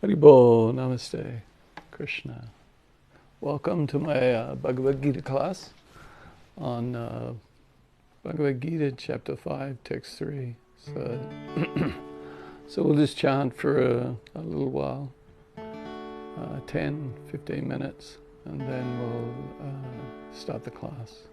Haribo, Namaste, Krishna. Welcome to my Bhagavad Gita class on Bhagavad Gita chapter 5, text 3. So we'll just chant for a little while, 10, 15 minutes, and then we'll start the class.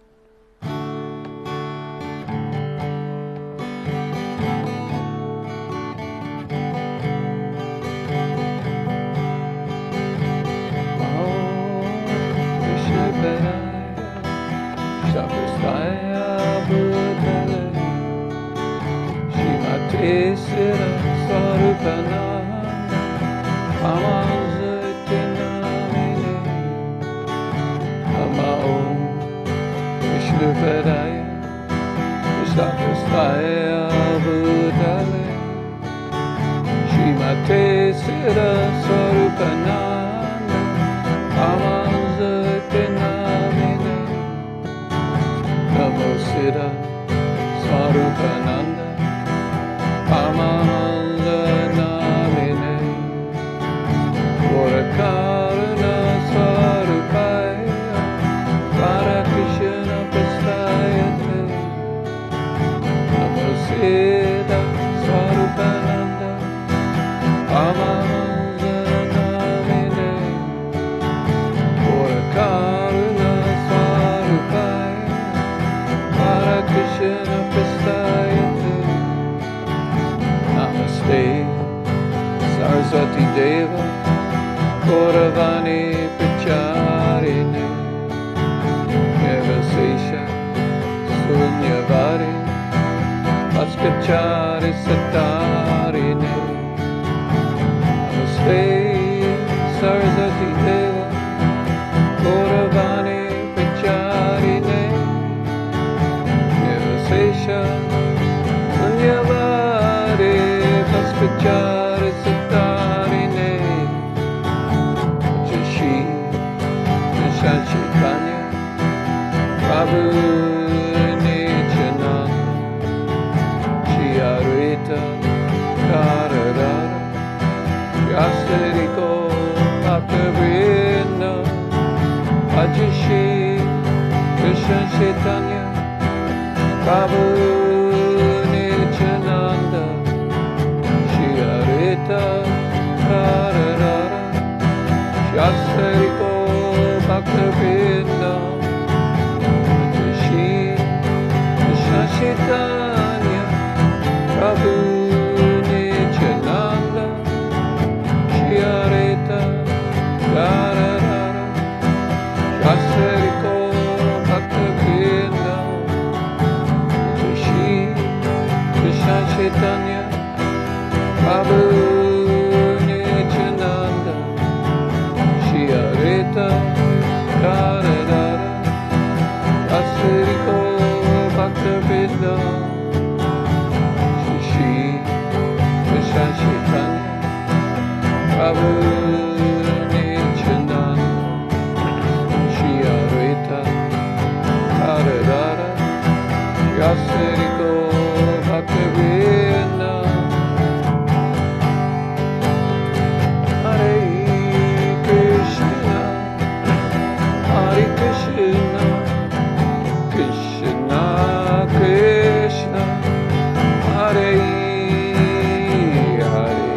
Sira Sarupana Amazatinamine Amao Vishnupadaya Vishapastaya Bhutale Srimate Sira Sarupana Amazatinamine Namo Sira Sarupananda Amanda Namine Gorakaruna Sarupaya Parakrishna Prastayate Namasida Sarupananda Amanda Namine Gorakaruna Sarupaya Parakrishna Prastayate Namaste, Saraswati Deva, Gauravani Pacharine, Nirvasesha, Sunyavari, Vaskachari Satarine. Namaste, Saraswati Deva, Gauravani Pacharine, Nirvasesha, Sunyavari, Vaskachari Satarine Jashi Chaitanya Prabhu Nityananda Shri Advaita Gadadhara Yasadiko Bhaktivinoda Ajashi Krishna Chaitanya Prabhu Nityananda Radharara Shasariko Bhaktivinoda Jashi Krishna Chaitanya Prabhu Nityananda Shri Advaita Gadadhara Shasariko Bhaktivinoda Jashi Krishna Chaitanya Prabhu Nityananda Shri Advaita Gadadhara Shasariko Bhaktivinoda Shri Krishna Chaitanya Prabhu Nityananda Shri Advaita Gadadhara Shasariko Bhaktivinoda Krishna Krishna Hare Hare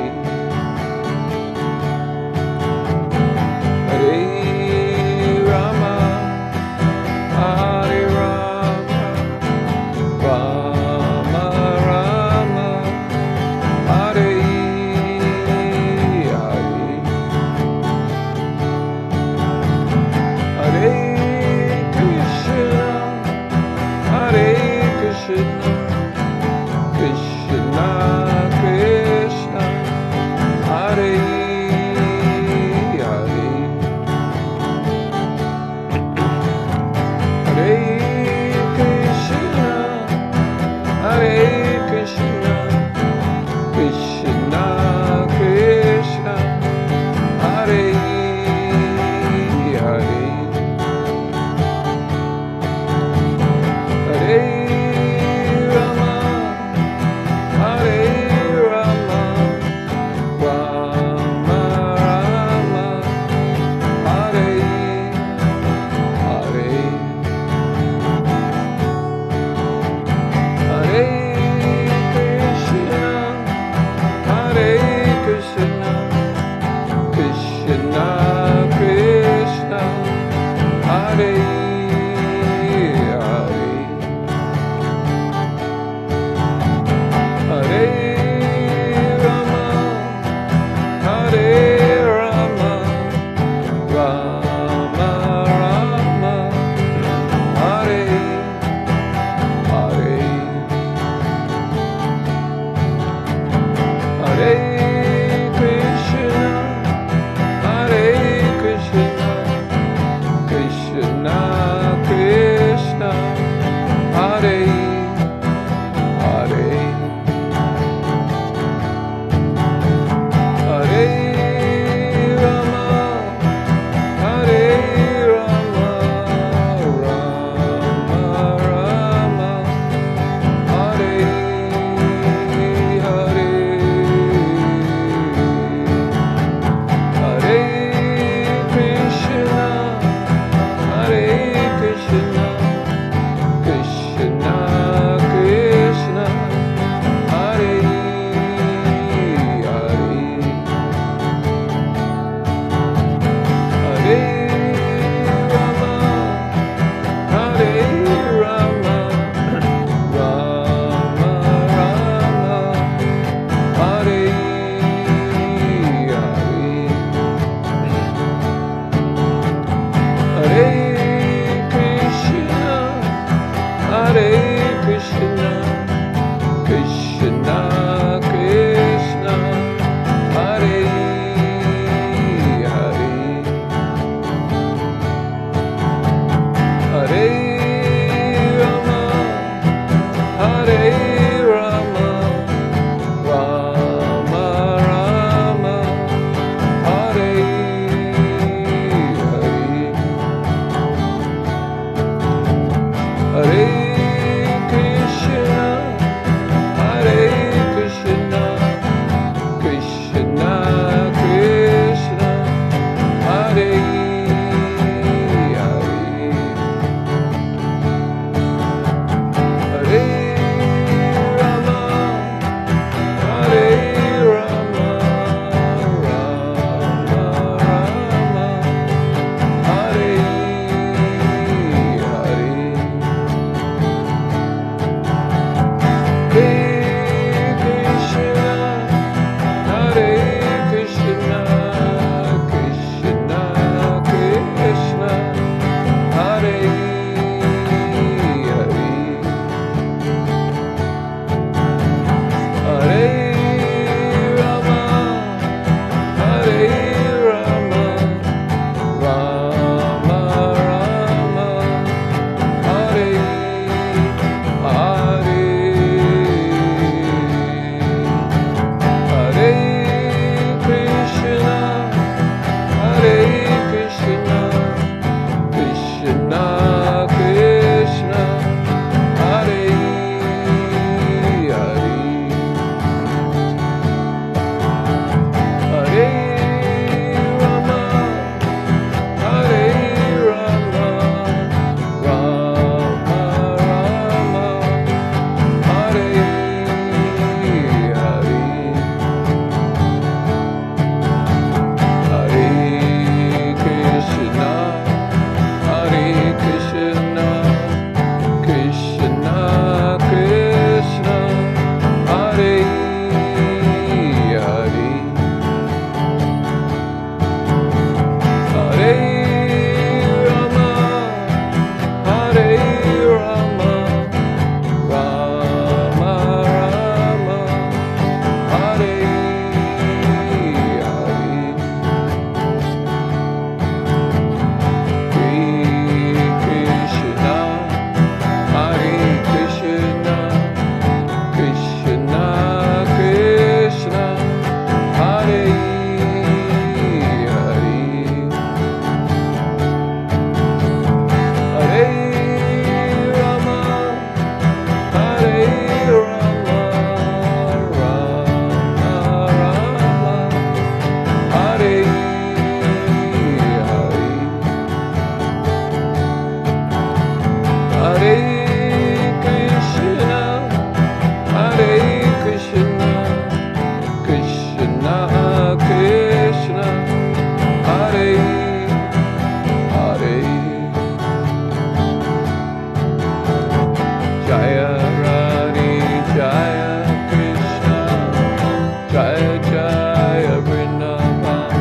Jaya Vrindavan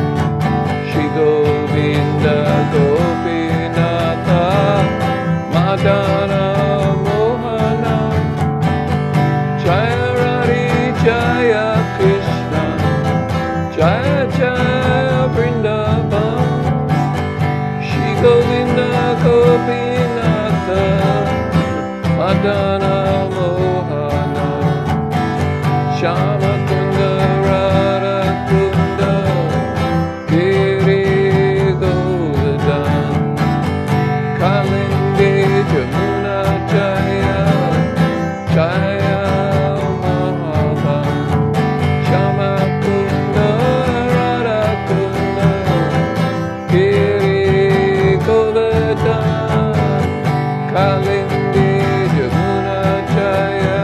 Shri Govinda Gopinatha Madana Mohana Jaya Radhi Jaya Krishna Jaya Jaya Vrindavan Shri Govinda Gopinatha Madana Mohana Shama Kunda Radha Kunda Giri Govardhan Kalindi Jamuna Jaya Jaya Mahavan Shama Kunda Radha Kunda Giri Govardhan Kalindi Jamuna Jaya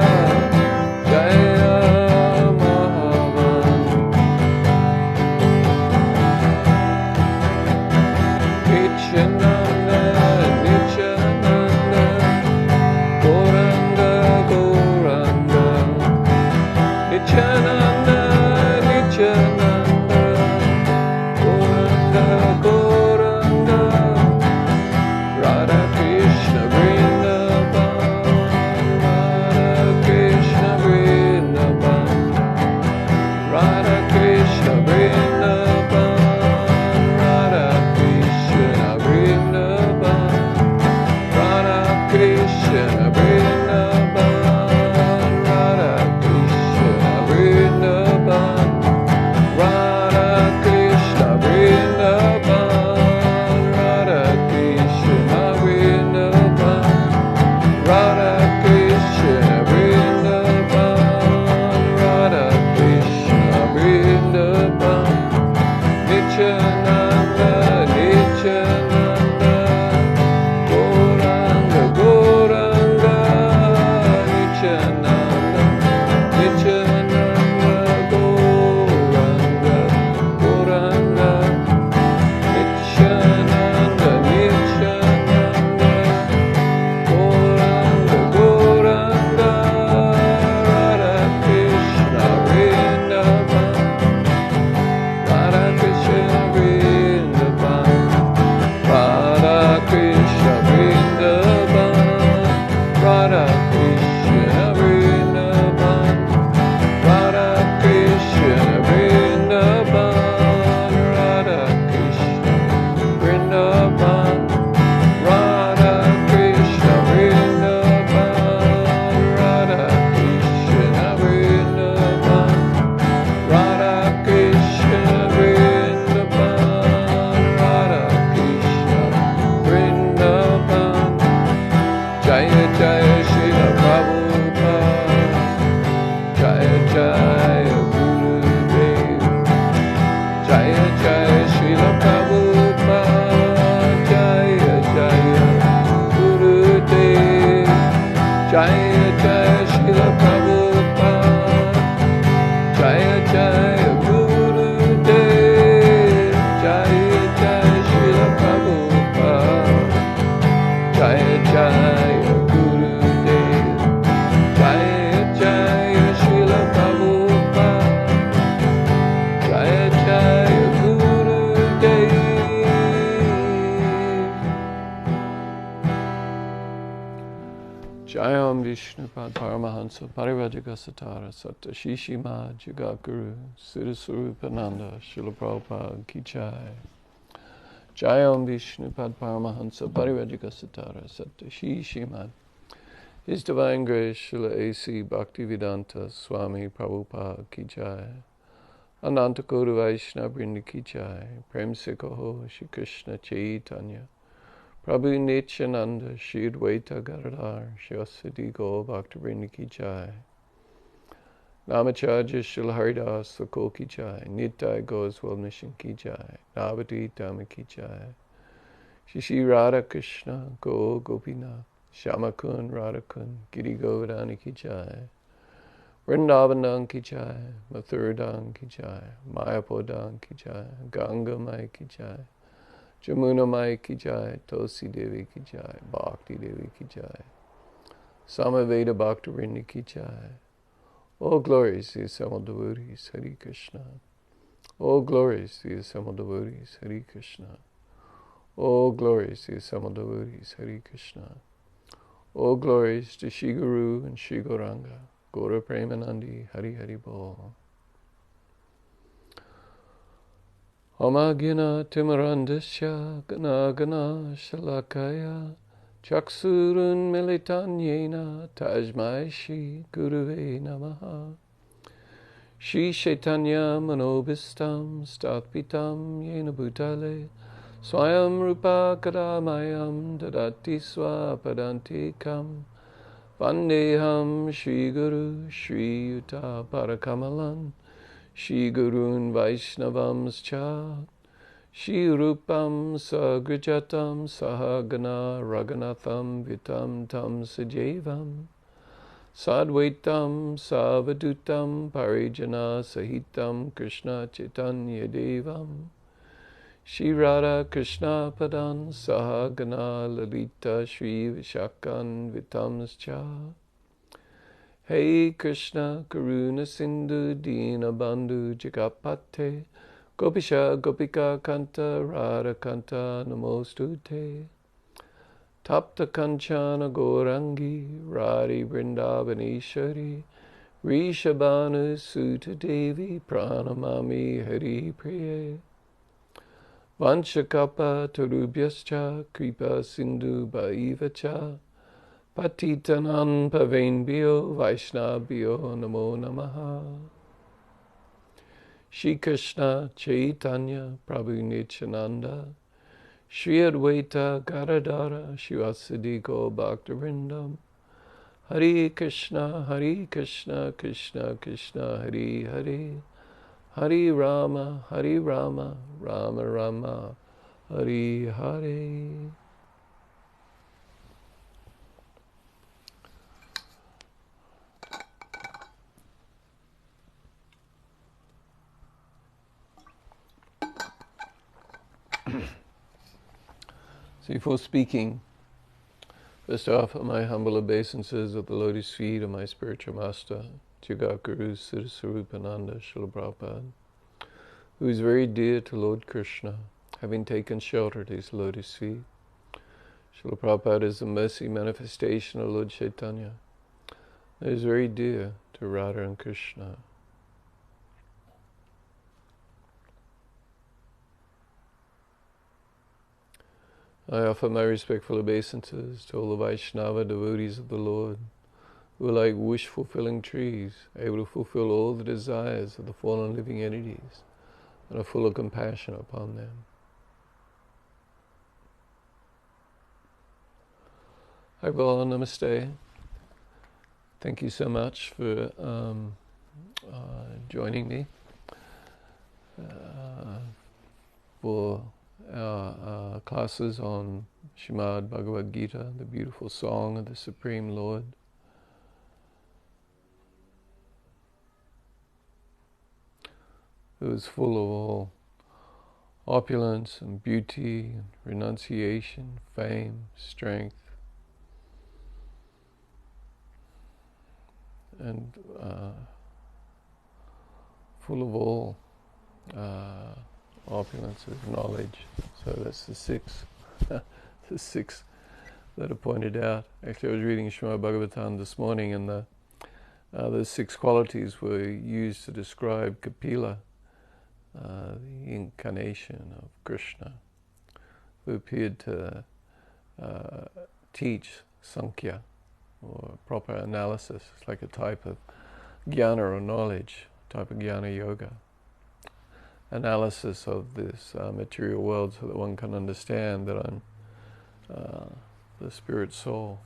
Jaya Mahavan Nityananda Nityananda Gauranga Gauranga Nityananda Nityananda Gauranga Gauranga Radha Krishna Vrindavan Radha Krishna Vrindavan Radha Krishna Vrindavan Radha Krishna Vrindavan Radha Krishna Vrindavan Radha Krishna Vrindavan Radha Krishna Vrindavan Radha Krishna Vrindavan Radha Krishna Vrindavan Radha Krishna Vrindavan Nityananda Nityananda Gauranga Gauranga Nityananda Nityananda Gauranga Gauranga Nityananda Nityananda Gauranga Gauranga Radha Krishna Vrindavan Radha Krishna Vrindavan Radha Krishna Vrindavan Radha Krishna Vrindavan Radha Krishna Vrindavan Radha Krishna Vrindavan Radha Krishna Vrindavan Radha Krishna Vrindavan Radha Krishna Vrindavan Radha Krishna Vrindavan Jaya Jaya Srila Prabhupada Jaya Jaya Gurudev Jaya Jaya Srila Prabhupada Jaya Jaya Gurudev Jaya Jaya Srila Prabhupada Jaya Jaya Gurudev Jaya Jaya Srila Prabhupada Jaya Jaya Gurudev Jaya Jaya Srila Prabhupada Jaya Jaya Gurudev Jayam Vishnupad Paramahansa Parivajaka Satara Satta Shishima Jagadguru Siddhaswarupananda Srila Prabhupada Ki Jai Jayam Vishnupad Paramahansa Parivajaka Satara Satta Shishima His Divine Grace Srila A.C. Bhaktivedanta Swami Prabhupada Ki Jai Ananta Kodu Vaishnava Vrinda Ki Jai Prem Se Kaho Shri Krishna Chaitanya Prabhu Nityananda Shri Advaita Gadadhar Shri Asadi Gaur Bhakta Vrinda Ki Jai Namacharya Srila Haridas Thakor Ki Jai Nitai Goswal Mission Ki Jai Navati Dhamma Ki Jai Shri Shri Radha Krishna Gaur Gopinath Shamakun Radhakun Giri Govardhana Ki Jai Vrindavan Ki Jai Mathura Ki Jai Mayapur Ki Jai Ganga Mai Ki Jai Jamuna Mai Ki Jai Tulsi Devi Ki Jai Bhakti Devi Ki Jai Samaveda Bhakta Vrinda Ki Jai All glories to the assembled devotees, Hare Krishna. All glories to the assembled devotees, Hare Krishna. All glories to the assembled devotees, Hare Krishna. All glories to Shri Guru and Shri Gauranga, Gaura Premanandi, Hari Hari Bol. Amagina Timarandasya Gana Gana Shalakaya Chaksurun Militanyena Tajmai Shri Guruve Namaha. Shri Chaitanya Manobhistam Statpitam Yena Bhutale Swayam Rupa Kadamayam Dadati Swapadantikam Vandeham Shri Guru Shri Yuta Parakamalan Shri Gurun Vaishnavamscha Shri Rupam Sagrijatam Sahagana Raghunatham Vitam Tam Sajevam Sadvaitam Savadutam Parijana Sahitam Krishna Chaitanya Devam Shri Radha Krishna Padan Sahagana Lalita Shri Vishakan Vitamscha Hey Krishna Karuna Sindhu Dina Bandhu Jagapate Gopisha Gopika Kanta Radha Kanta Namostute Tapta Kanchana Gorangi Radhi Vrindavaneshwari Rishabhanu Sutta Devi Pranamami Hari Priye Vanchakapa Tarubhyascha Kripa Sindhu Bhaivacha Patitanam Pavenbhyo Vaishnavbhyo Namo Namaha. Shri Krishna Chaitanya Prabhu Nityananda Shri Advaita Gadadhara Shivasadi Gaur Bhaktivinoda Hare Krishna Krishna Krishna Hare Hare Hare Rama Rama Rama Hare Hare. So before speaking, first I offer my humble obeisances at the lotus feet of my spiritual master, Jagaguru Siddhasarupananda Srila Prabhupada, who is very dear to Lord Krishna, having taken shelter at his lotus feet. Srila Prabhupada is the mercy manifestation of Lord Chaitanya. It is very dear to Radha and Krishna. I offer my respectful obeisances to all the Vaishnava devotees of the Lord, who are like wish-fulfilling trees, able to fulfill all the desires of the fallen living entities, and are full of compassion upon them. Hi, Bala, namaste. Thank you so much for joining me for our classes on Srimad Bhagavad Gita, the beautiful song of the Supreme Lord. Who is full of all opulence and beauty and renunciation, fame, strength, and full of all opulence of knowledge. So that's the six, the six that are pointed out. Actually, I was reading Srimad Bhagavatam this morning, and those six qualities were used to describe Kapila, the incarnation of Krishna, who appeared to teach Sankhya, or proper analysis. It's like a type of jnana or knowledge, type of jnana yoga. Analysis of this material world so that one can understand that I'm the spirit soul.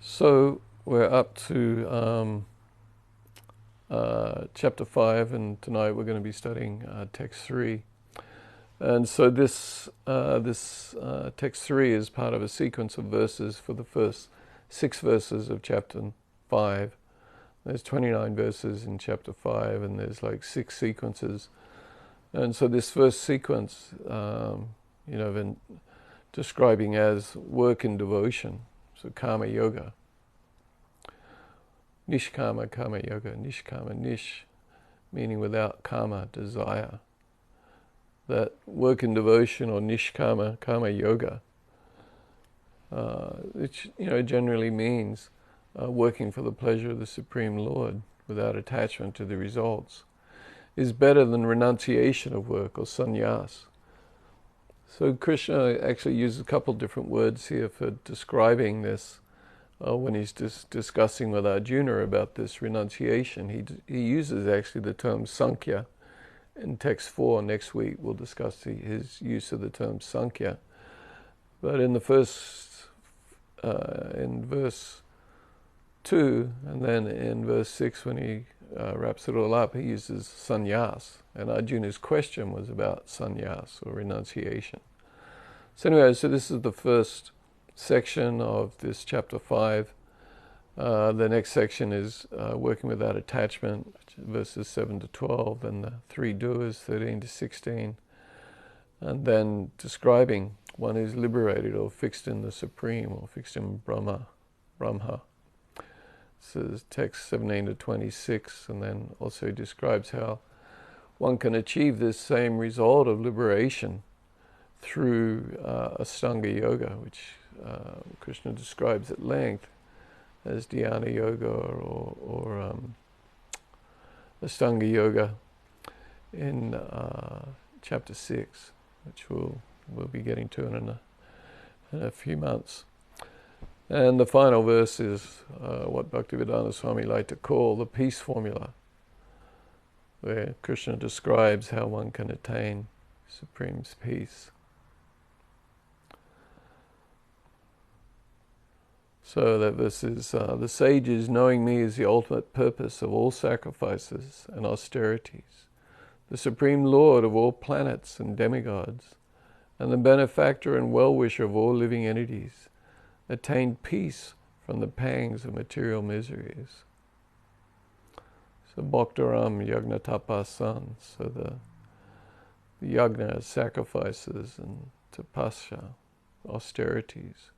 So we're up to chapter 5, and tonight we're going to be studying text 3. And so this text 3 is part of a sequence of verses for the first 6 verses of chapter 5. There's 29 verses in chapter 5, and there's like 6 sequences. And so this first sequence, been describing as work in devotion, so karma yoga. Nishkama Karma Yoga. Nishkama, nish, meaning without karma, desire. That work in devotion, or nishkama karma yoga, which generally means working for the pleasure of the Supreme Lord without attachment to the results, is better than renunciation of work, or sannyas. So Krishna actually uses a couple different words here for describing this. When he's discussing with Arjuna about this renunciation, he uses actually the term sankhya. In text 4, next week, we'll discuss his use of the term sankhya. But in the first, in verse 2, and then in verse 6, when he wraps it all up, he uses sannyas. And Arjuna's question was about sannyas, or renunciation. So anyway, so this is the first section of this chapter 5. The next section is working without attachment, verses 7 to 12, and the three doers, 13 to 16, and then describing one who's liberated, or fixed in the Supreme, or fixed in Brahma. This is text 17 to 26, and then also describes how one can achieve this same result of liberation through Ashtanga Yoga, which Krishna describes at length as Dhyana Yoga, or Ashtanga Yoga in chapter 6, which we'll be getting to in a few months. And the final verse is what Bhaktivedanta Swami liked to call the peace formula, where Krishna describes how one can attain supreme peace. So that verse is, the sages, knowing me as the ultimate purpose of all sacrifices and austerities, the Supreme Lord of all planets and demigods, and the benefactor and well-wisher of all living entities, attained peace from the pangs of material miseries. So Bhaktaram Yagna Tapasan, so the yagna, sacrifices, and tapasya, austerities.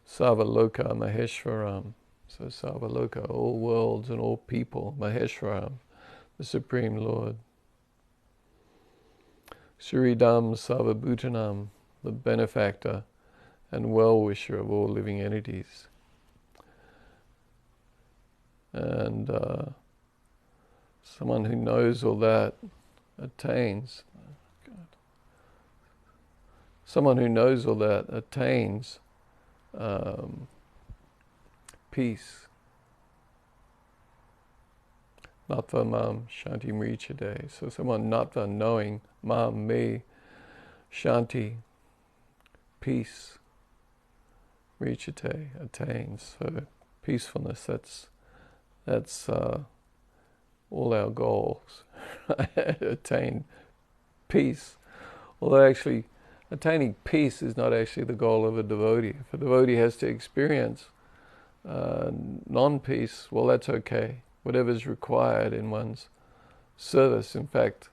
Sarvaloka Maheshwaram, so Sarvaloka, all worlds and all people, Maheshwaram, the Supreme Lord. Suridam Sarvabhutanam, the benefactor and well-wisher of all living entities. And someone who knows all that attains. Someone who knows all that attains peace. Natva mam shanti mrichade. So someone natva, knowing, mam, me, shanti, peace, mrichate, attains. So peacefulness, that's all our goals. Attain peace. Although actually attaining peace is not actually the goal of a devotee. If a devotee has to experience non-peace, well, that's okay. Whatever's required in one's service. In fact,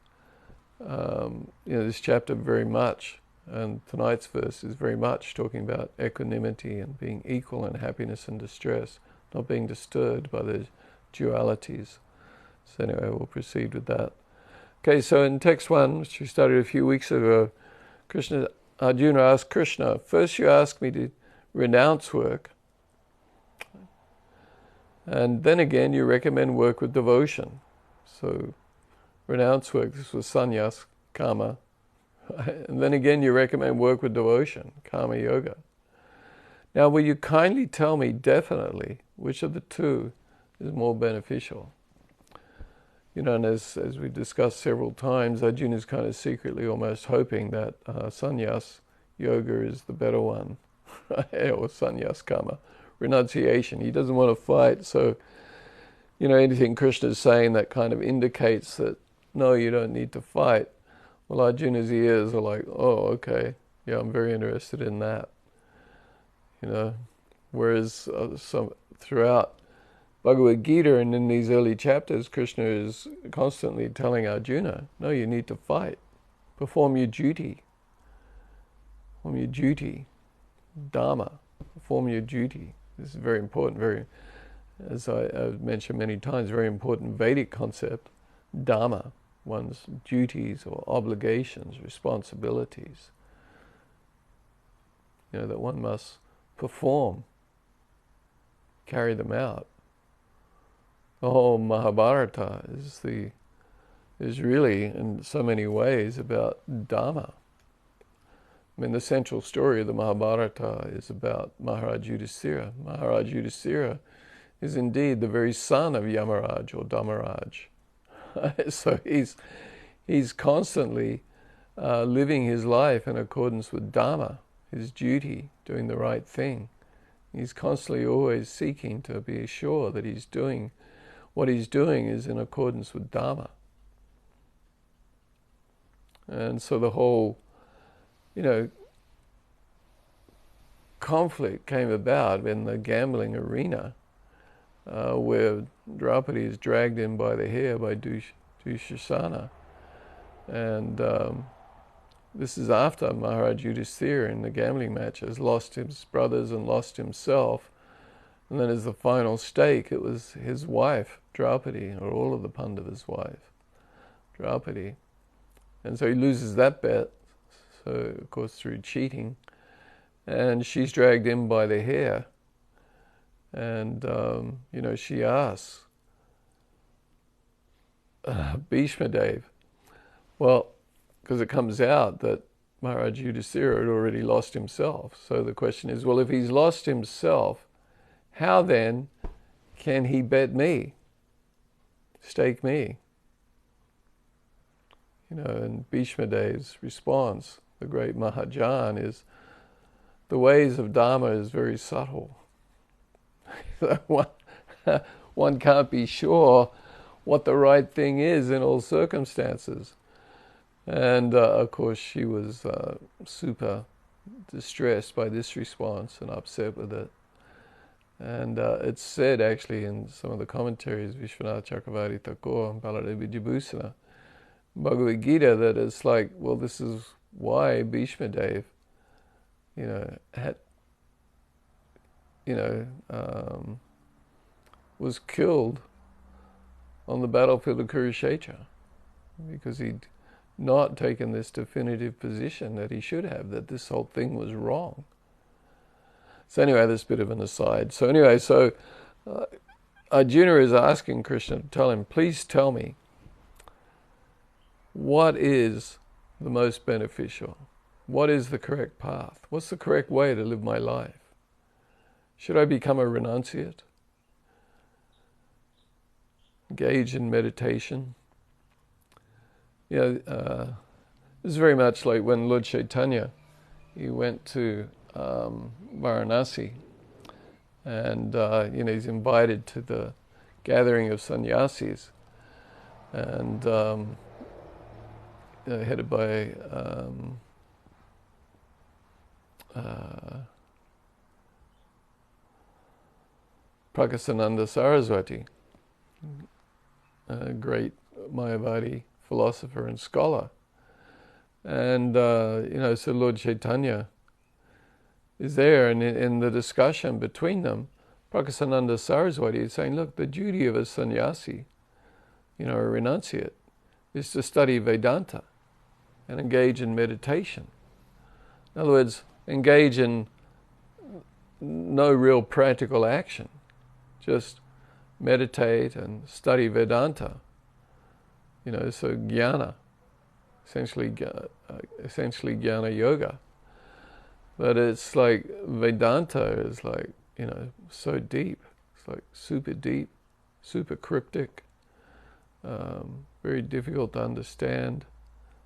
this chapter very much, and tonight's verse is very much talking about equanimity and being equal in happiness and distress, not being disturbed by the dualities. So anyway, we'll proceed with that. Okay, so in text 1, which we started a few weeks ago, Arjuna asked Krishna, first you ask me to renounce work, and then again you recommend work with devotion. So renounce work, this was sannyas, karma, and then again you recommend work with devotion, karma yoga. Now will you kindly tell me definitely which of the two is more beneficial? And as we discussed several times, Arjuna is kind of secretly almost hoping that sannyas yoga is the better one, or sannyas karma, renunciation. He doesn't want to fight, so anything Krishna is saying that kind of indicates that no, you don't need to fight. Well, Arjuna's ears are like, oh, okay, yeah, I'm very interested in that. Whereas throughout Bhagavad Gita and in these early chapters, Krishna is constantly telling Arjuna, no, you need to fight. Perform your duty. Perform your duty. Dharma, perform your duty. This is very important, very, as I've mentioned many times, very important Vedic concept, Dharma, one's duties or obligations, responsibilities, that one must perform, carry them out. The whole Mahabharata is really, in so many ways, about Dharma. I mean, the central story of the Mahabharata is about Maharaj Yudhisthira. Maharaj Yudhisthira is indeed the very son of Yamaraj or Dhammaraj. So he's constantly living his life in accordance with Dharma, his duty, doing the right thing. He's constantly always seeking to be sure that what he's doing is in accordance with Dharma. And so the whole, conflict came about in the gambling arena, where Draupadi is dragged in by the hair by Dushasana. And this is after Maharaj Yudhisthira in the gambling match has lost his brothers and lost himself. And then as the final stake, it was his wife, Draupadi, or all of the Pandavas' wife, Draupadi. And so he loses that bet, so of course through cheating. And she's dragged in by the hair. And, she asks Bhishma Dev, well, because it comes out that Maharaj Yudhisthira had already lost himself. So the question is, well, if he's lost himself, how then can he bet me, stake me? And Bhishma Dev's response, the great Mahajan, is the ways of Dharma is very subtle. One can't be sure what the right thing is in all circumstances. And of course she was super distressed by this response and upset with it. And it's said actually in some of the commentaries, Vishwanath Chakravarti Thakur and Baladevi Vibhusana, Bhagavad Gita, that it's like, well, this is why Bhishma Dev, was killed on the battlefield of Kurukshetra, because he'd not taken this definitive position that he should have, that this whole thing was wrong. So anyway, that's a bit of an aside. So anyway, Arjuna is asking Krishna to tell him, please tell me, what is the most beneficial? What is the correct path? What's the correct way to live my life? Should I become a renunciate? Engage in meditation? This is very much like when Lord Chaitanya, he went to Varanasi, and he's invited to the gathering of sannyasis, and headed by Prakasananda Saraswati, a great Mayavadi philosopher and scholar. And, so Lord Chaitanya is there, and in the discussion between them, Prakasananda Saraswati is saying, look, the duty of a sannyasi, a renunciate, is to study Vedanta and engage in meditation. In other words, engage in no real practical action. Just meditate and study Vedanta. So jnana, essentially jnana yoga. But it's like Vedanta is like, so deep. It's like super deep, super cryptic, very difficult to understand.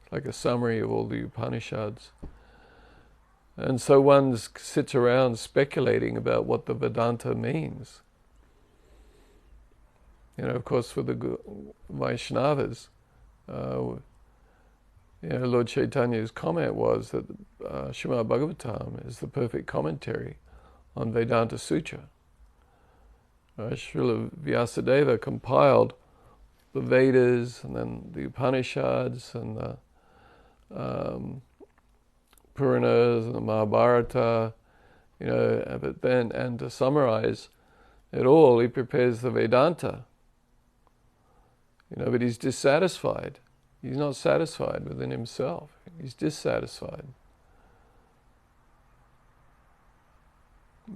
It's like a summary of all the Upanishads. And so one sits around speculating about what the Vedanta means. Of course, for the Vaishnavas, Lord Chaitanya's comment was that Srimad Bhagavatam is the perfect commentary on Vedanta Sutra. Srila Vyasadeva compiled the Vedas and then the Upanishads and the Puranas and the Mahabharata But then, and to summarize it all, he prepares the Vedanta, but he's dissatisfied. He's not satisfied within himself. He's dissatisfied.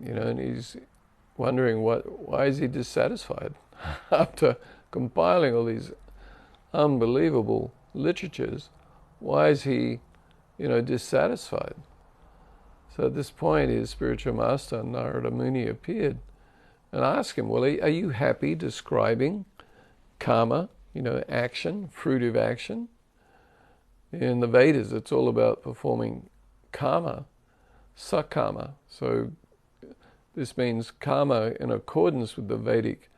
And he's wondering why is he dissatisfied after compiling all these unbelievable literatures. Why is he, dissatisfied? So at this point, his spiritual master, Narada Muni, appeared and asked him, well, are you happy describing karma, action, fruit of action? In the Vedas, it's all about performing karma, sakarma. So this means karma in accordance with the Vedic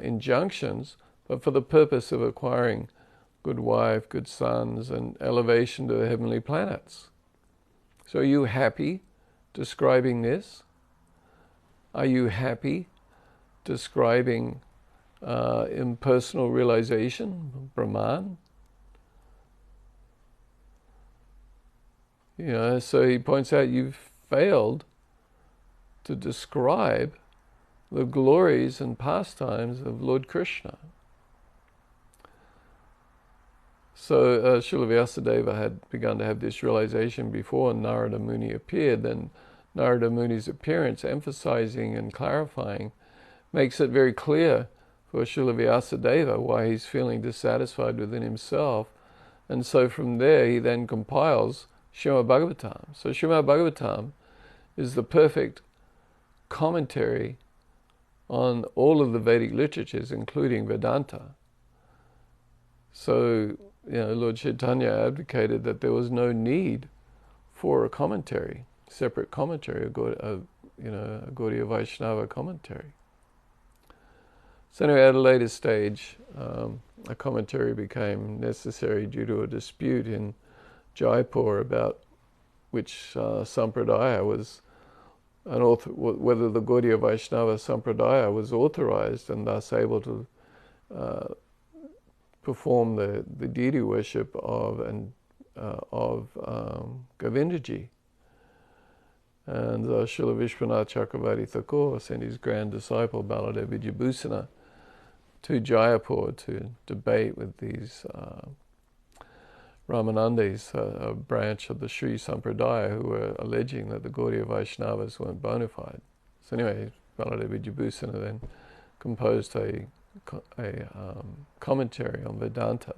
injunctions, but for the purpose of acquiring good wife, good sons, and elevation to the heavenly planets. So are you happy describing this? Are you happy describing impersonal realization, Brahman? So he points out you've failed to describe the glories and pastimes of Lord Krishna. So Srila Vyasadeva had begun to have this realization before Narada Muni appeared. Then Narada Muni's appearance, emphasizing and clarifying, makes it very clear for Srila Vyasadeva why he's feeling dissatisfied within himself. And so from there he then compiles Srimad Bhagavatam. So Srimad Bhagavatam is the perfect commentary on all of the Vedic literatures, including Vedanta. So, Lord Chaitanya advocated that there was no need for a commentary, separate commentary, a Gaudiya Vaishnava commentary. So anyway, at a later stage, a commentary became necessary due to a dispute in Jaipur about which sampradaya was whether the Gaudiya Vaishnava sampradaya was authorized and thus able to perform the deity worship of Govindaji. And Srila Vishwanath Chakravarti Thakur sent his grand disciple Baladev Vidyabhusana to Jaipur to debate with these Ramanandis, a branch of the Sri Sampradaya, who were alleging that the Gaudiya Vaishnavas weren't bona fide. So anyway, Baladev Vidyabhusana then composed a commentary on Vedanta.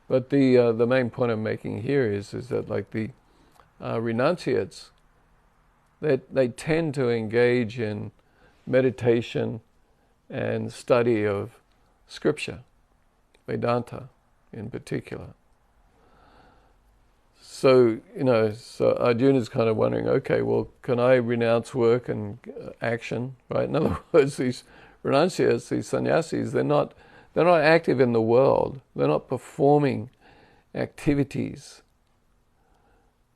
But the main point I'm making here is that like the renunciates, they tend to engage in meditation and study of scripture, Vedanta in particular. So, so Arjuna's kind of wondering, okay, well, can I renounce work and action, right? In other words, these renunciates, these sannyasis, they're not active in the world. They're not performing activities.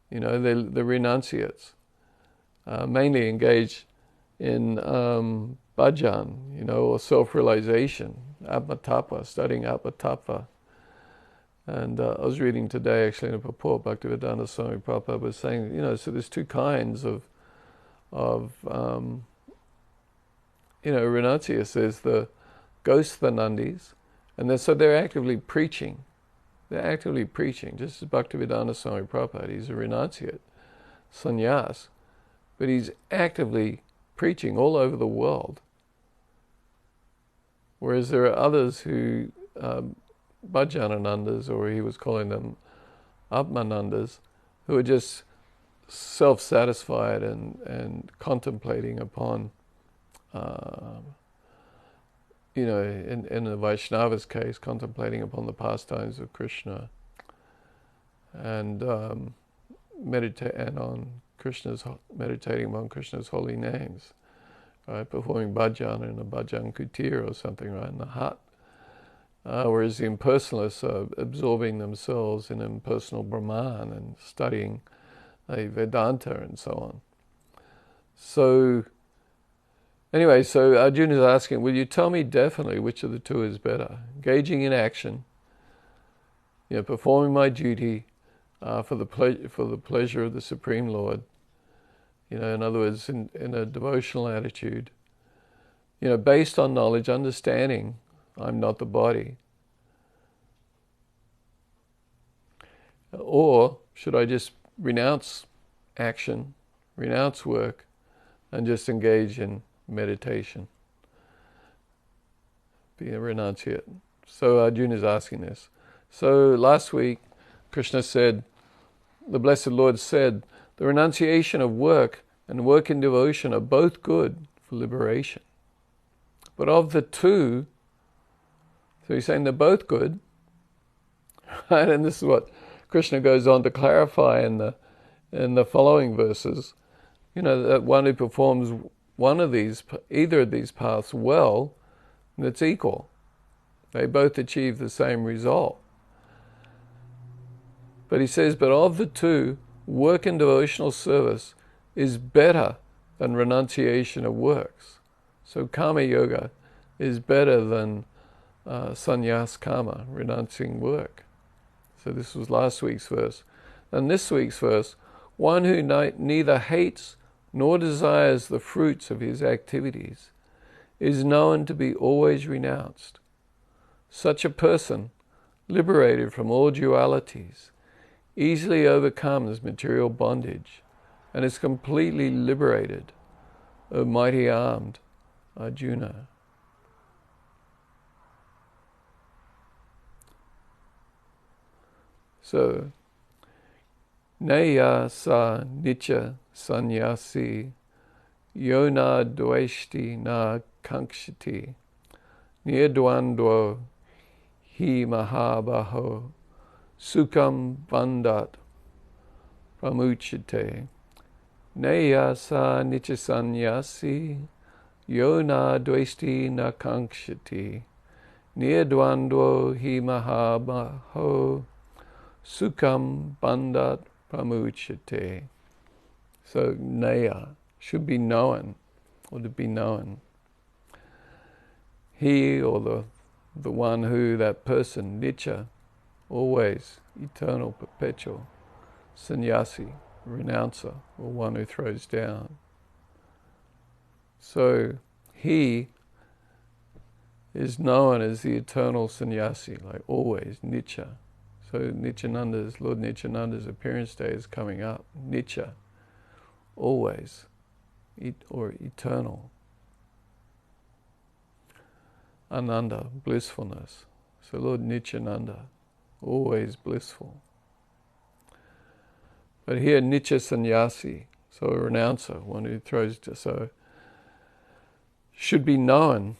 They're renunciates. Mainly engaged in bhajan, or self-realization, atma-tapa, studying atma-tapa. And I was reading today, actually, in a purport, Bhaktivedanta Swami Prabhupada was saying, so there's two kinds of renunciates. There's the Gosvanandis, and they're actively preaching. They're actively preaching, just as Bhaktivedanta Swami Prabhupada. He's a renunciate, sannyas, but he's actively preaching all over the world. Whereas there are others who, Bhajananandas, or he was calling them Atmanandas, who are just self-satisfied and contemplating upon, in the Vaishnava's case, contemplating upon the pastimes of Krishna and meditating on Krishna's holy names, right? Performing bhajan in a bhajan kutir or something, right, in the hut. Whereas the impersonalists are absorbing themselves in impersonal Brahman and studying Vedanta and so on. So, anyway, so Arjuna is asking, will you tell me definitely which of the two is better? Engaging in action, performing my duty for the pleasure of the Supreme Lord, In other words, in a devotional attitude, based on knowledge, understanding I'm not the body. Or should I just renounce action, renounce work, and just engage in meditation? Be a renunciate. So Arjuna is asking this. So last week, Krishna said, the Blessed Lord said, the renunciation of work and work in devotion are both good for liberation. But of the two, so he's saying they're both good, right? And this is what Krishna goes on to clarify in the following verses. That one who performs either of these paths well, it's equal. They both achieve the same result. But he says, but of the two, work in devotional service is better than renunciation of works. So karma yoga is better than sannyas karma, renouncing work. So this was last week's verse. And this week's verse, one who neither hates nor desires the fruits of his activities is known to be always renounced. Such a person, liberated from all dualities, easily overcomes material bondage and is completely liberated, O mighty armed Arjuna. So, Naya sa nicha sannyasi yona dveshti na kankshati nirdvandvo hi mahabaho sukham bandhat pramuchate. Naya sa nicha sannyasi yona dveshti na kankshati nirdvandvo hi mahabaho sukham bandhat pramuchate. So naya should be known, or to be known. He, or the one who, that person, nicha, always, eternal, perpetual, sannyasi, renouncer, or one who throws down. So he is known as the eternal sannyasi, like always, nicha. So Lord Nityananda's appearance day is coming up. Nicha, always, or eternal. Ananda, blissfulness. So Lord Nityananda, always blissful. But here, Nitya Sannyasi, so a renouncer, one who throws, so should be known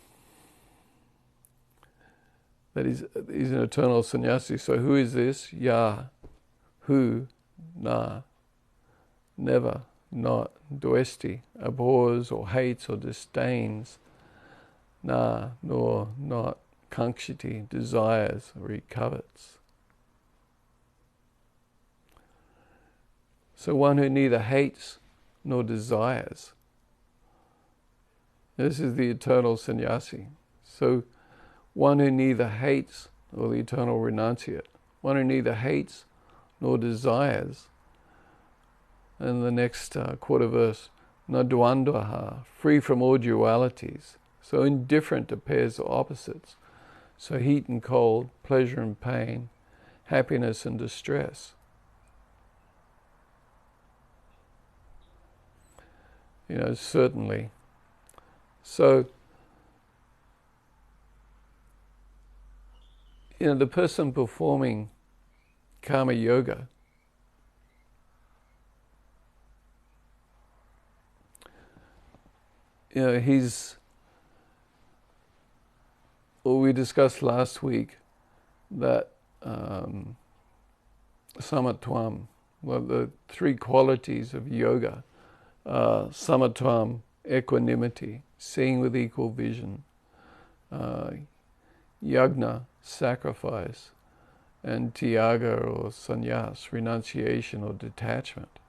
that he's an eternal sannyasi. So who is this? Ya, who, na, never, not, dvesti, abhors or hates or disdains, na, nor, not, kankshati, desires or he covets. So one who neither hates nor desires. This is the eternal sannyasi. So one who neither hates, or the eternal renunciate, one who neither hates nor desires. And the next quarter verse, na dvandvaha, free from all dualities, so indifferent to pairs or opposites, so heat and cold, pleasure and pain, happiness and distress. Certainly. So, the person performing karma yoga we discussed last week that samatvam, the three qualities of yoga, samatvam, equanimity, seeing with equal vision, yagna, sacrifice, and tyaga or sannyas, renunciation or detachment.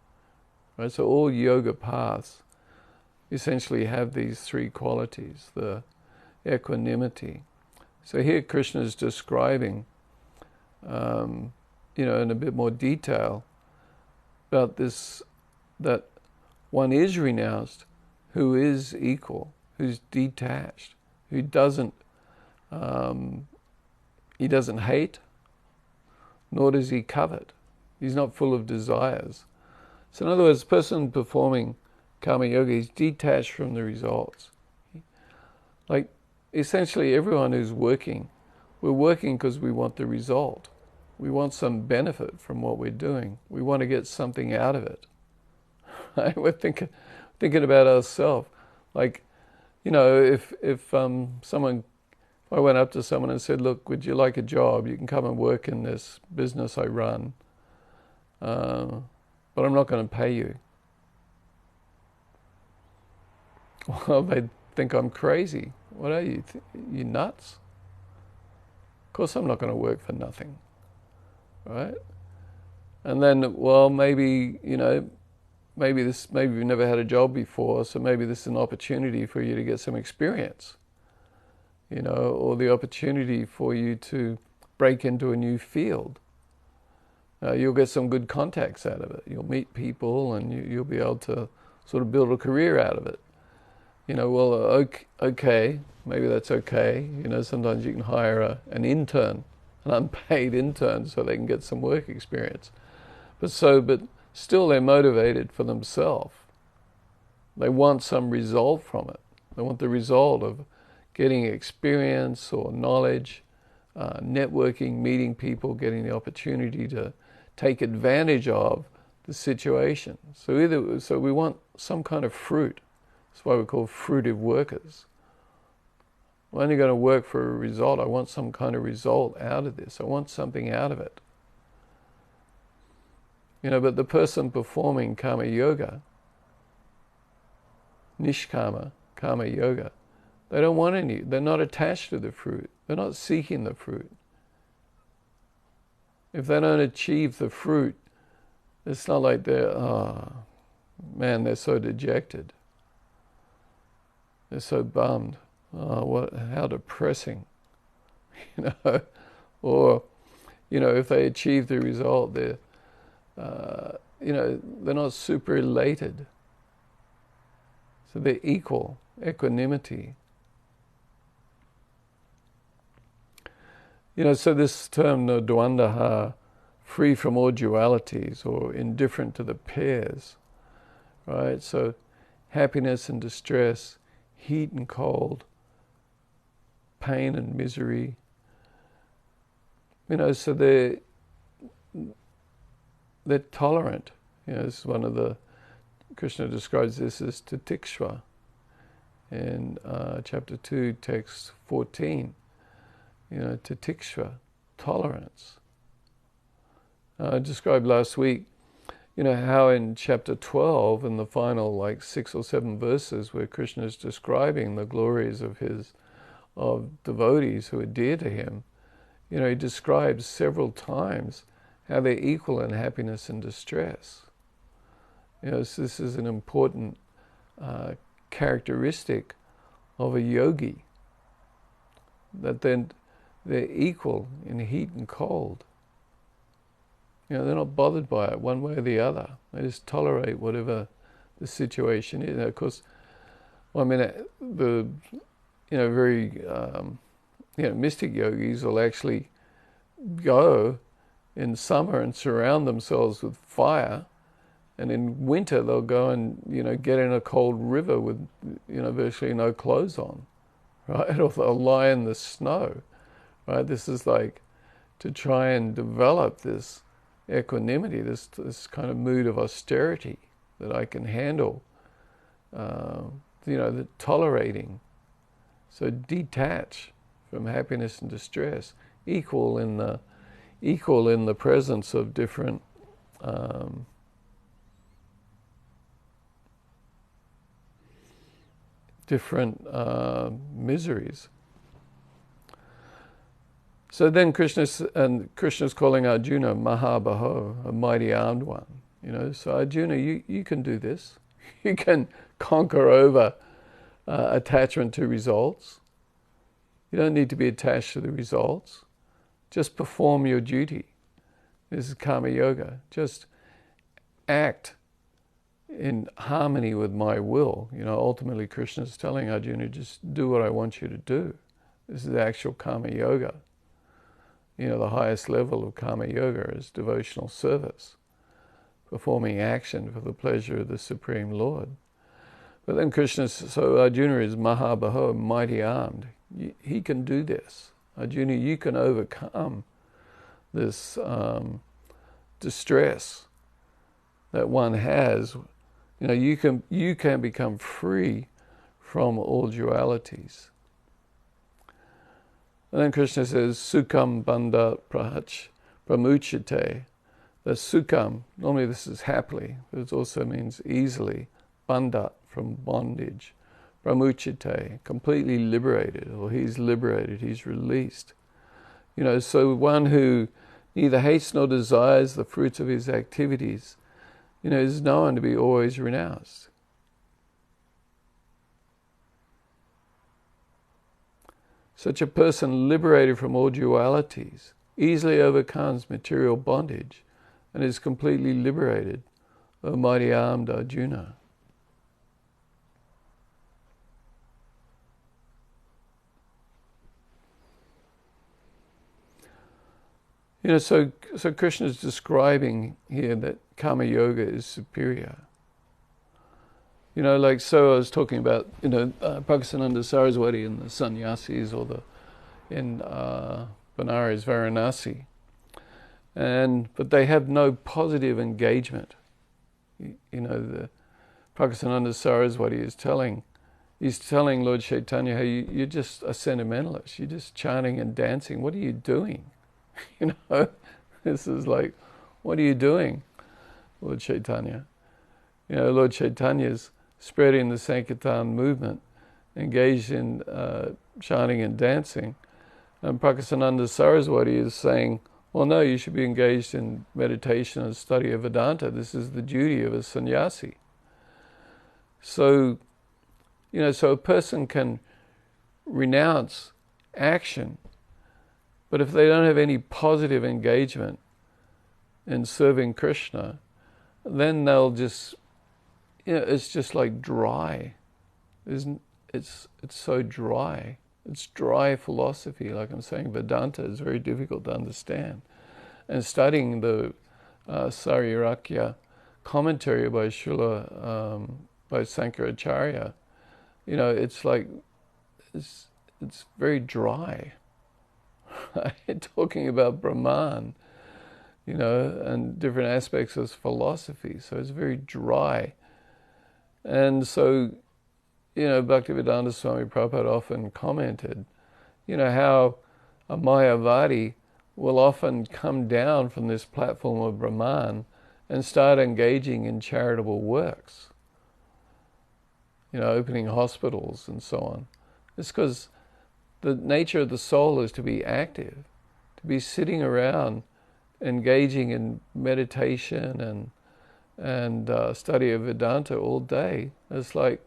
Right? So all yoga paths essentially have these three qualities, the equanimity. So here Krishna is describing, in a bit more detail about this, that one is renounced who is equal, who's detached, who doesn't he doesn't hate, nor does he covet. He's not full of desires. So in other words, the person performing karma yoga is detached from the results. Like essentially everyone who's working, we're working because we want the result. We want some benefit from what we're doing. We want to get something out of it. Right? We're thinking about ourselves. Like, you know, if I went up to someone and said, look, would you like a job? You can come and work in this business I run, but I'm not going to pay you. Well, they'd think I'm crazy. What are you? You nuts? Of course I'm not going to work for nothing, right? And then, well, maybe, you know, maybe you've never had a job before, so maybe this is an opportunity for you to get some experience, you know, or the opportunity for you to break into a new field. You'll get some good contacts out of it. You'll meet people and you'll be able to sort of build a career out of it. You know, well, okay, maybe that's okay. You know, sometimes you can hire an intern, an unpaid intern, so they can get some work experience. But still they're motivated for themselves. They want some result from it. They want the result of getting experience or knowledge, networking, meeting people, getting the opportunity to take advantage of the situation. So we want some kind of fruit. That's why we're called fruitive workers. I'm only going to work for a result. I want some kind of result out of this. I want something out of it. You know, but the person performing karma yoga, nishkama, karma yoga, they don't want any. They're not attached to the fruit. They're not seeking the fruit. If they don't achieve the fruit, it's not like they're so dejected. They're so bummed. Oh, how depressing. You know, or, you know, if they achieve the result, they're not super elated. So they're equal, equanimity. You know, so this term, dwandaha, free from all dualities or indifferent to the pairs, right? So happiness and distress, heat and cold, pain and misery. You know, so they're tolerant. You know, this is one of the, Krishna describes this as titikshva in chapter 2, text 14. You know, titikshva, tolerance. I described last week, you know, how in chapter 12, in the final 6 or 7 verses where Krishna is describing the glories of devotees who are dear to him, you know, he describes several times how they're equal in happiness and distress. You know, so this is an important characteristic of a yogi, that then they're equal in heat and cold. You know, they're not bothered by it one way or the other. They just tolerate whatever the situation is. Now, of course, very mystic yogis will actually go in summer and surround themselves with fire, and in winter they'll go and, you know, get in a cold river with, you know, virtually no clothes on, right? Or they'll lie in the snow, right? This is like to try and develop this equanimity, this kind of mood of austerity that I can handle, the tolerating. So detach from happiness and distress, equal in the presence of different miseries. So then Krishna's calling Arjuna Mahabaho, a mighty armed one. You know, so Arjuna, you can do this. You can conquer over attachment to results. You don't need to be attached to the results. Just perform your duty. This is karma yoga. Just act in harmony with my will. Ultimately Krishna is telling Arjuna, just do what I want you to do. This is actual karma yoga. The highest level of karma yoga is devotional service, performing action for the pleasure of the Supreme Lord. But then so Arjuna is Mahabaho, mighty armed. He can do this. Arjuna, you can overcome this distress that one has. You can become free from all dualities. And then Krishna says, Sukham bandha pramuchite. The sukham, normally this is happily, but it also means easily. Bandha, from bondage. Pramuchite, completely liberated, or he's liberated, he's released. So one who neither hates nor desires the fruits of his activities, is known to be always renounced. Such a person, liberated from all dualities, easily overcomes material bondage and is completely liberated, O mighty armed Arjuna. So Krishna is describing here that karma yoga is superior. So I was talking about, Bhagavananda Saraswati and the sannyasis, or in Benares, Varanasi. But they have no positive engagement. The Bhagavananda Saraswati is telling Lord Chaitanya, hey, you're just a sentimentalist. You're just chanting and dancing. What are you doing? This is like, what are you doing, Lord Chaitanya? Lord Chaitanya's spreading the Sankirtan movement, engaged in chanting and dancing. And Bhagavananda Saraswati is saying, well, no, you should be engaged in meditation and study of Vedanta. This is the duty of a sannyasi. So, so a person can renounce action, but if they don't have any positive engagement in serving Krishna, then they'll just, it's just like dry. It's so dry. It's dry philosophy. Like I'm saying, Vedanta is very difficult to understand. And studying the Sarirakya commentary by by Sankaracharya, it's like, it's very dry. Talking about Brahman, and different aspects of philosophy. So it's very dry. And so, Bhaktivedanta Swami Prabhupada often commented, how a Mayavadi will often come down from this platform of Brahman and start engaging in charitable works, opening hospitals and so on. It's because the nature of the soul is to be active, to be sitting around engaging in meditation and study of Vedanta all day. It's like,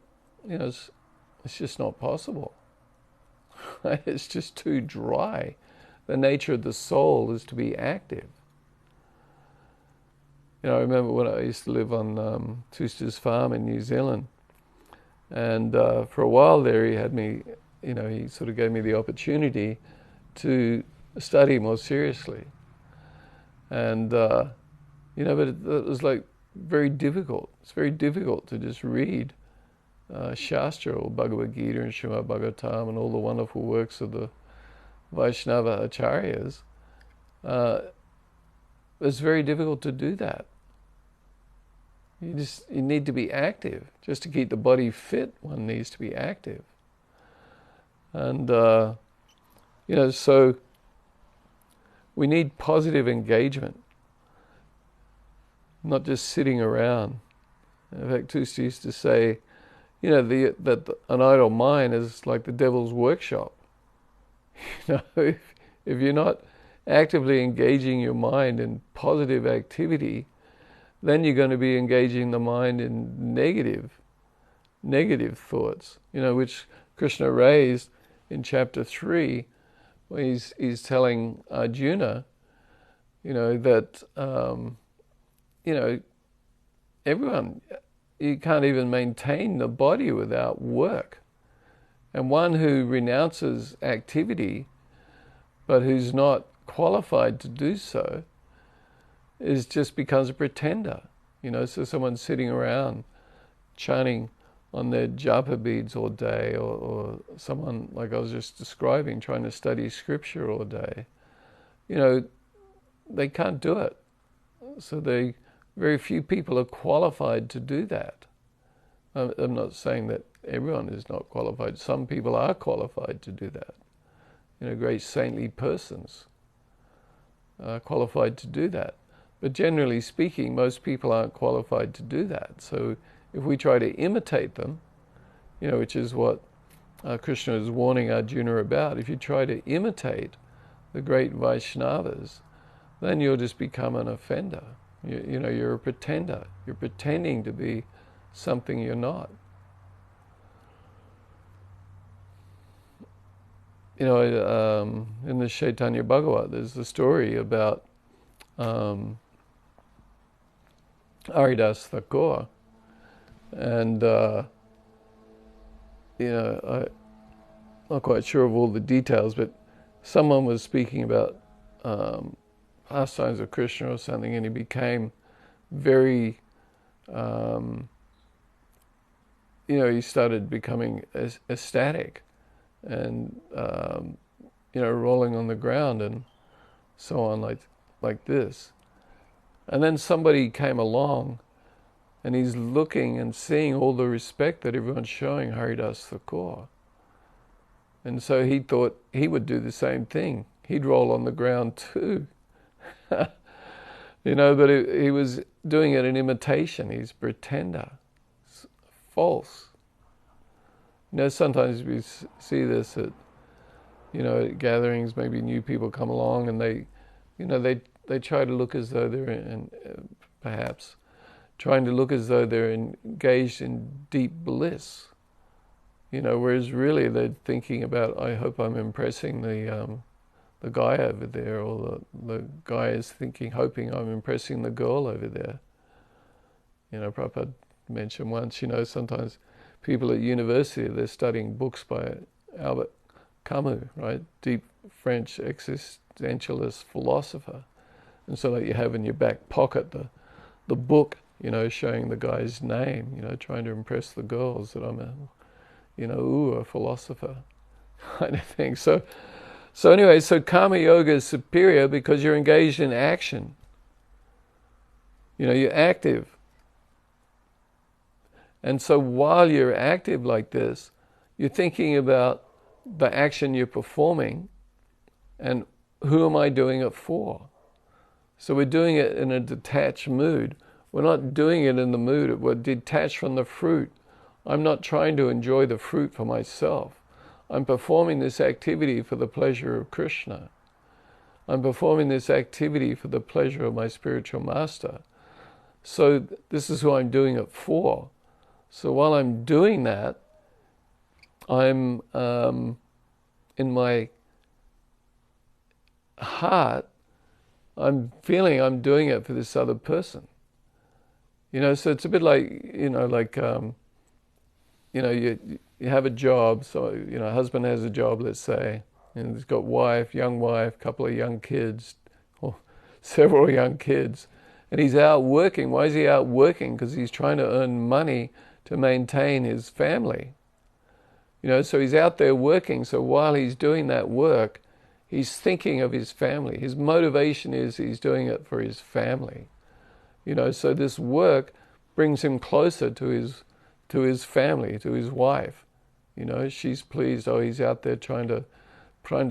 it's just not possible. It's just too dry. The nature of the soul is to be active. I remember when I used to live on Tooster's farm in New Zealand, and for a while there he had me, he sort of gave me the opportunity to study more seriously. And, but it was like very difficult. It's very difficult to just read Shastra or Bhagavad Gita and Srimad Bhagavatam and all the wonderful works of the Vaishnava Acharyas. It's very difficult to do that. You need to be active. Just to keep the body fit, one needs to be active. And, so we need positive engagement, not just sitting around. In fact, Tusta used to say, that an idle mind is like the devil's workshop. If you're not actively engaging your mind in positive activity, then you're going to be engaging the mind in negative thoughts, which Krishna raised in chapter 3, where he's telling Arjuna, that, everyone, you can't even maintain the body without work. And one who renounces activity, but who's not qualified to do so, just becomes a pretender. So someone's sitting around chanting on their japa beads all day, or someone, like I was just describing, trying to study scripture all day. They can't do it. So very few people are qualified to do that. I'm not saying that everyone is not qualified. Some people are qualified to do that. Great saintly persons are qualified to do that. But generally speaking, most people aren't qualified to do that. So if we try to imitate them, which is what Krishna is warning Arjuna about, if you try to imitate the great Vaishnavas, then you'll just become an offender. You're a pretender. You're pretending to be something you're not. In the Chaitanya Bhagavad, there's the story about Haridas Thakur, and I'm not quite sure of all the details, but someone was speaking about pastimes of Krishna or something, and he became very, he started becoming ecstatic, and rolling on the ground and so on, like this. And then somebody came along, and he's looking and seeing all the respect that everyone's showing Haridas Thakur. And so he thought he would do the same thing. He'd roll on the ground too. But he was doing it in imitation. He's a pretender. It's false. Sometimes we see this at, at gatherings. Maybe new people come along and they try to look as though they're perhaps trying to look as though they're engaged in deep bliss. Whereas really they're thinking about, I hope I'm impressing the guy over there, or the guy is hoping I'm impressing the girl over there. Prabhupada mentioned once, sometimes people at university, they're studying books by Albert Camus, right? Deep French existentialist philosopher. And so you have in your back pocket the book, showing the guy's name, trying to impress the girls that I'm a philosopher kind of thing. So anyway, so karma yoga is superior because you're engaged in action. You're active. And so while you're active like this, you're thinking about the action you're performing and who am I doing it for? So we're doing it in a detached mood. We're not doing it in the mood, we're detached from the fruit. I'm not trying to enjoy the fruit for myself. I'm performing this activity for the pleasure of Krishna. I'm performing this activity for the pleasure of my spiritual master. So this is who I'm doing it for. So while I'm doing that, I'm in my heart, I'm feeling I'm doing it for this other person. So it's a bit like, you have a job, so, a husband has a job, let's say, and he's got young wife, couple of young kids, or several young kids, and he's out working. Why is he out working? Because he's trying to earn money to maintain his family. So he's out there working, so while he's doing that work, he's thinking of his family. His motivation is he's doing it for his family. So this work brings him closer to his family, to his wife. She's pleased. Oh, he's out there trying to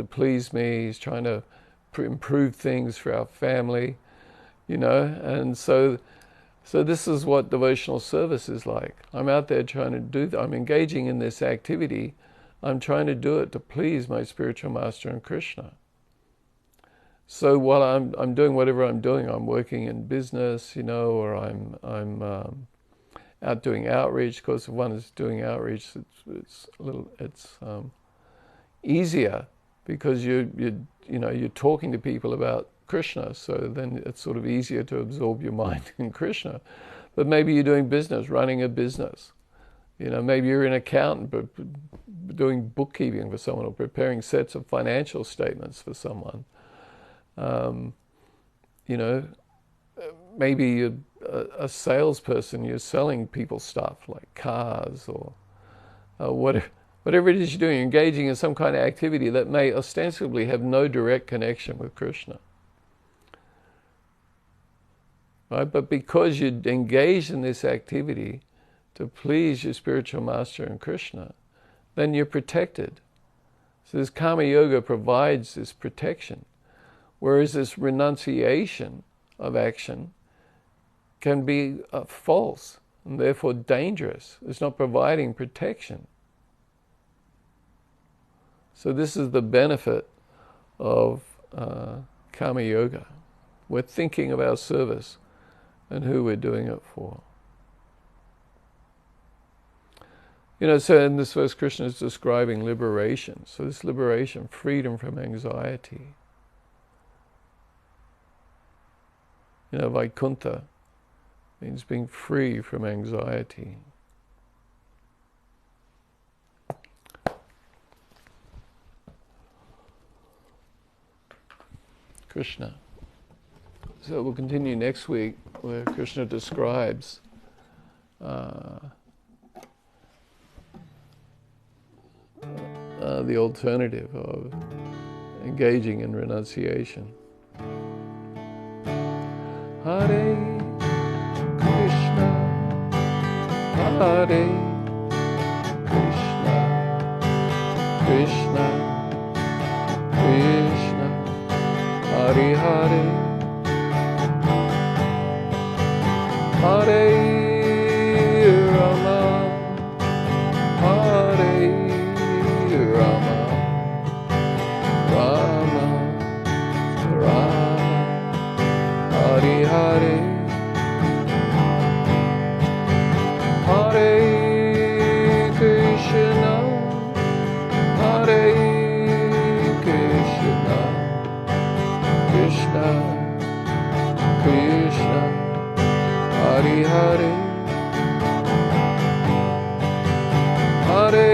please me. He's trying to improve things for our family. And so this is what devotional service is like. I'm out there trying to do that. I'm engaging in this activity. I'm trying to do it to please my spiritual master and Krishna. So while I'm doing whatever I'm doing, I'm working in business, or I'm out doing outreach. Of course, if one is doing outreach, it's easier because you're talking to people about Krishna. So then it's sort of easier to absorb your mind in Krishna. But maybe you're doing business, running a business. Maybe you're an accountant, but doing bookkeeping for someone or preparing sets of financial statements for someone. Maybe you're a salesperson, you're selling people stuff like cars or whatever it is you're doing, engaging in some kind of activity that may ostensibly have no direct connection with Krishna. Right? But because you're engaged in this activity to please your spiritual master and Krishna, then you're protected. So this karma yoga provides this protection. Whereas this renunciation of action can be false and therefore dangerous. It's not providing protection. So this is the benefit of karma yoga. We're thinking of our service and who we're doing it for. So in this verse, Krishna is describing liberation. So this liberation, freedom from anxiety. Vaikuntha means being free from anxiety. Krishna. So we'll continue next week where Krishna describes the alternative of engaging in renunciation. Hare Krishna, Hare Krishna, Krishna Krishna, Hare Hare, Hare Rama, Hare Rama, Rama Rama, Hare Hare, Hare Krishna, Hare Krishna, Krishna Krishna, Hare Hare, Hare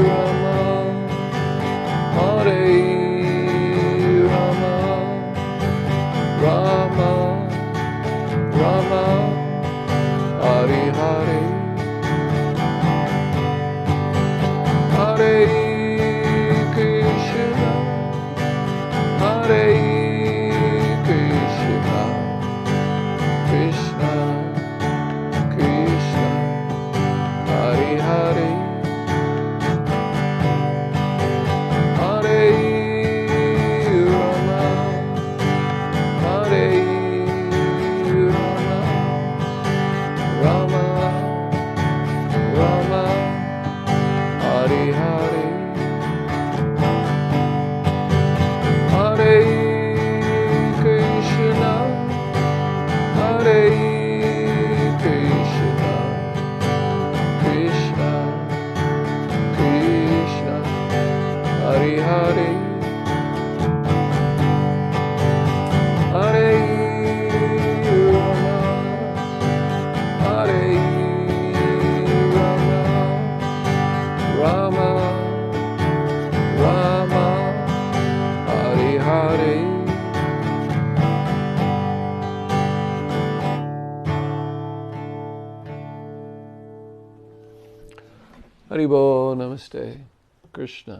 Rama, Hare Rama, Rama Rama, Hare Hare, Hare Krishna, Hare Krishna, Krishna Krishna, Hare Hare, Hare Rama, Hare Rama, Rama Rama, Hare Hare, Hare Krishna, Hare Krishna, Krishna Krishna, Hare Hare, Hare Rama, Hare Rama, Rama Rama, Hare Hare. Haribo, Namaste, Krishna.